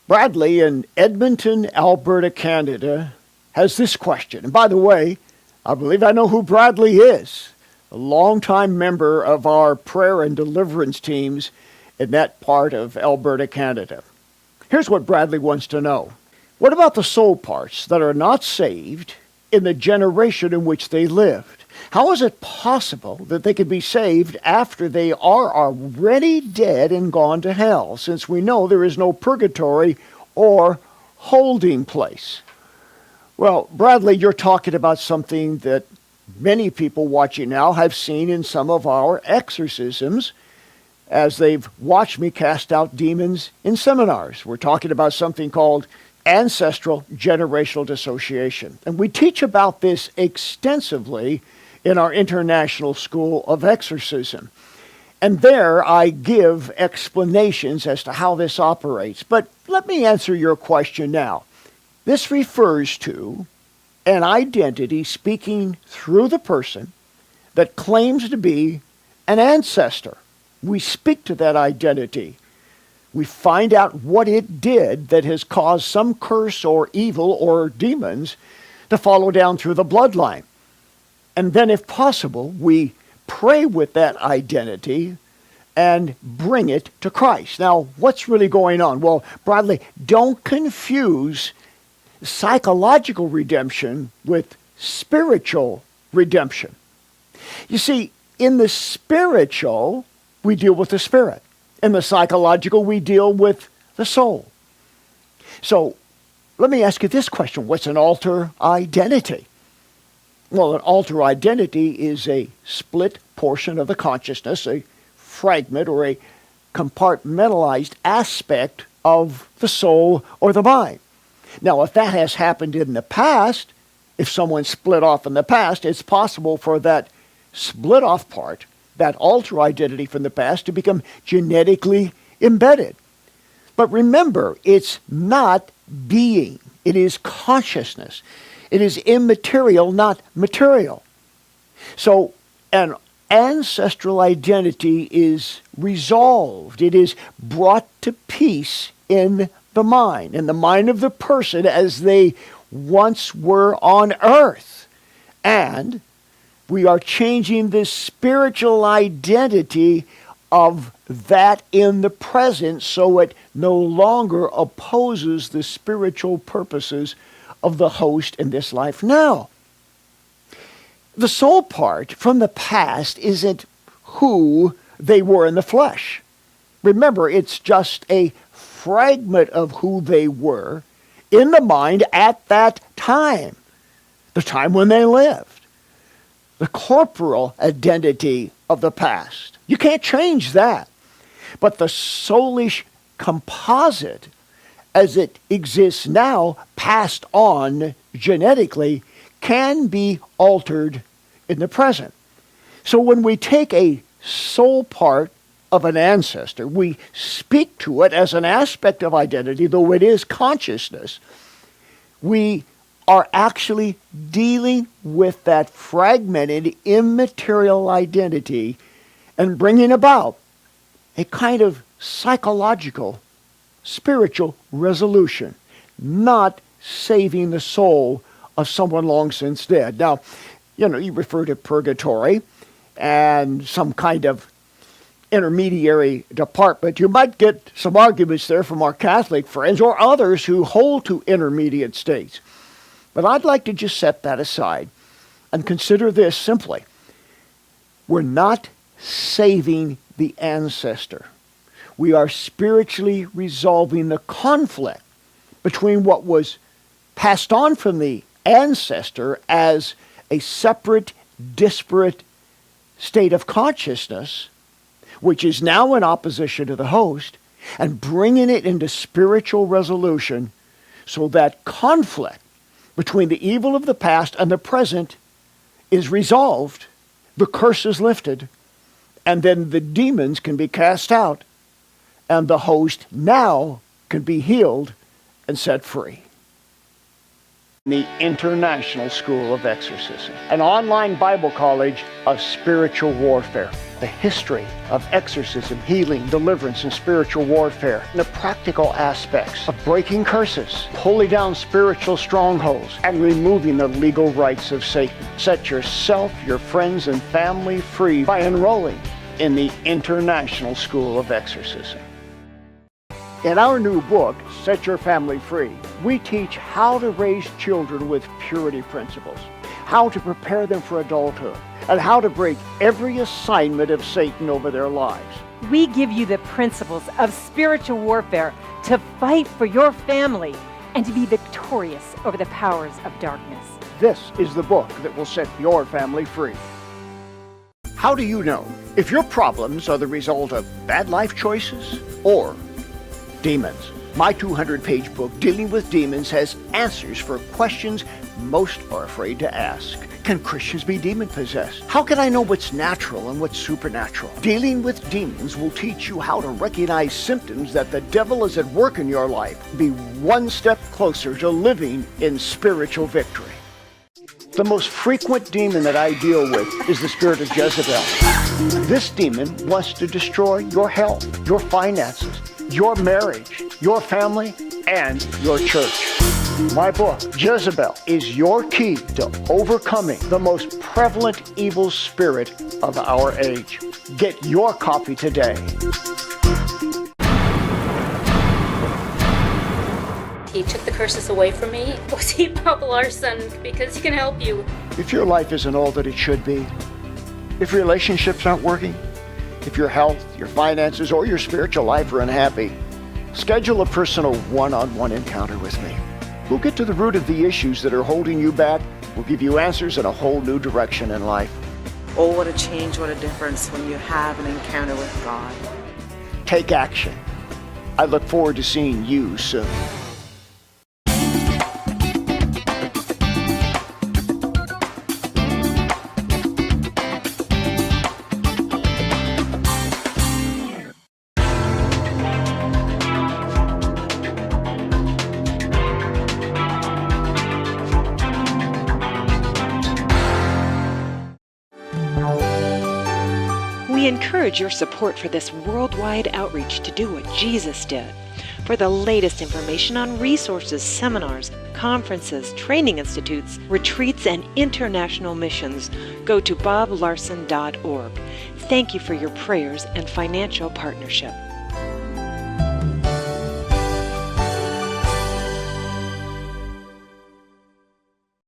Bradley in Edmonton, Alberta, Canada, has this question. And by the way, I believe I know who Bradley is, a longtime member of our prayer and deliverance teams in that part of Alberta, Canada. Here's what Bradley wants to know. What about the soul parts that are not saved in the generation in which they lived? How is it possible that they could be saved after they are already dead and gone to hell, since we know there is no purgatory or holding place? Well, Bradley, you're talking about something that many people watching now have seen in some of our exorcisms as they've watched me cast out demons in seminars. We're talking about something called Ancestral Generational Dissociation. And we teach about this extensively in our International School of Exorcism. And there I give explanations as to how this operates. But let me answer your question now. This refers to an identity speaking through the person that claims to be an ancestor. We speak to that identity. We find out what it did that has caused some curse or evil or demons to follow down through the bloodline. And then, if possible, we pray with that identity and bring it to Christ. Now, what's really going on? Well, Bradley, don't confuse psychological redemption with spiritual redemption. You see, in the spiritual, we deal with the spirit. In the psychological, we deal with the soul. So, let me ask you this question. What's an alter identity? Well, an alter identity is a split portion of the consciousness, a fragment or a compartmentalized aspect of the soul or the mind. Now, if that has happened in the past, if someone split off in the past, it's possible for that split off part, that alter identity from the past, to become genetically embedded. But remember, it's not being. It is consciousness. It is immaterial, not material. So an ancestral identity is resolved. It is brought to peace in the mind of the person as they once were on earth. And we are changing the spiritual identity of that in the present so it no longer opposes the spiritual purposes of the host in this life now. The soul part from the past isn't who they were in the flesh. Remember, it's just a fragment of who they were in the mind at that time, the time when they lived. The corporal identity of the past. You can't change that. But the soulish composite as it exists now, passed on genetically, can be altered in the present. So when we take a soul part of an ancestor, we speak to it as an aspect of identity, though it is consciousness. We are actually dealing with that fragmented, immaterial identity and bringing about a kind of psychological, spiritual resolution, not saving the soul of someone long since dead. Now, you refer to purgatory and some kind of intermediary department. You might get some arguments there from our Catholic friends or others who hold to intermediate states. But I'd like to just set that aside and consider this simply. We're not saving the ancestor. We are spiritually resolving the conflict between what was passed on from the ancestor as a separate, disparate state of consciousness, which is now in opposition to the host, and bringing it into spiritual resolution so that conflict between the evil of the past and the present is resolved, the curse is lifted, and then the demons can be cast out, and the host now can be healed and set free. the International School of Exorcism, an online Bible college of spiritual warfare. The history of exorcism, healing, deliverance, and spiritual warfare, and the practical aspects of breaking curses, pulling down spiritual strongholds, and removing the legal rights of Satan. Set yourself, your friends, and family free by enrolling in the International School of Exorcism. In our new book, Set Your Family Free, we teach how to raise children with purity principles, how to prepare them for adulthood, and how to break every assignment of Satan over their lives. We give you the principles of spiritual warfare to fight for your family and to be victorious over the powers of darkness. This is the book that will set your family free. How do you know if your problems are the result of bad life choices or demons? My 200-page book, Dealing with Demons, has answers for questions most are afraid to ask. Can Christians be demon-possessed? How can I know what's natural and what's supernatural? Dealing with Demons will teach you how to recognize symptoms that the devil is at work in your life. Be one step closer to living in spiritual victory. The most frequent demon that I deal with is the spirit of Jezebel. This demon wants to destroy your health, your finances, your marriage, your family, and your church. My book, Jezebel, is your key to overcoming the most prevalent evil spirit of our age. Get your copy today. He took the curses away from me. Go see Bob Larson because he can help you. If your life isn't all that it should be, if relationships aren't working, if your health, your finances, or your spiritual life are unhappy, schedule a personal one-on-one encounter with me. We'll get to the root of the issues that are holding you back. We'll give you answers and a whole new direction in life. Oh, what a change, what a difference when you have an encounter with God. Take action. I look forward to seeing you soon. We encourage your support for this worldwide outreach to do what Jesus did. For the latest information on resources, seminars, conferences, training institutes, retreats, and international missions, go to boblarson.org. Thank you for your prayers and financial partnership.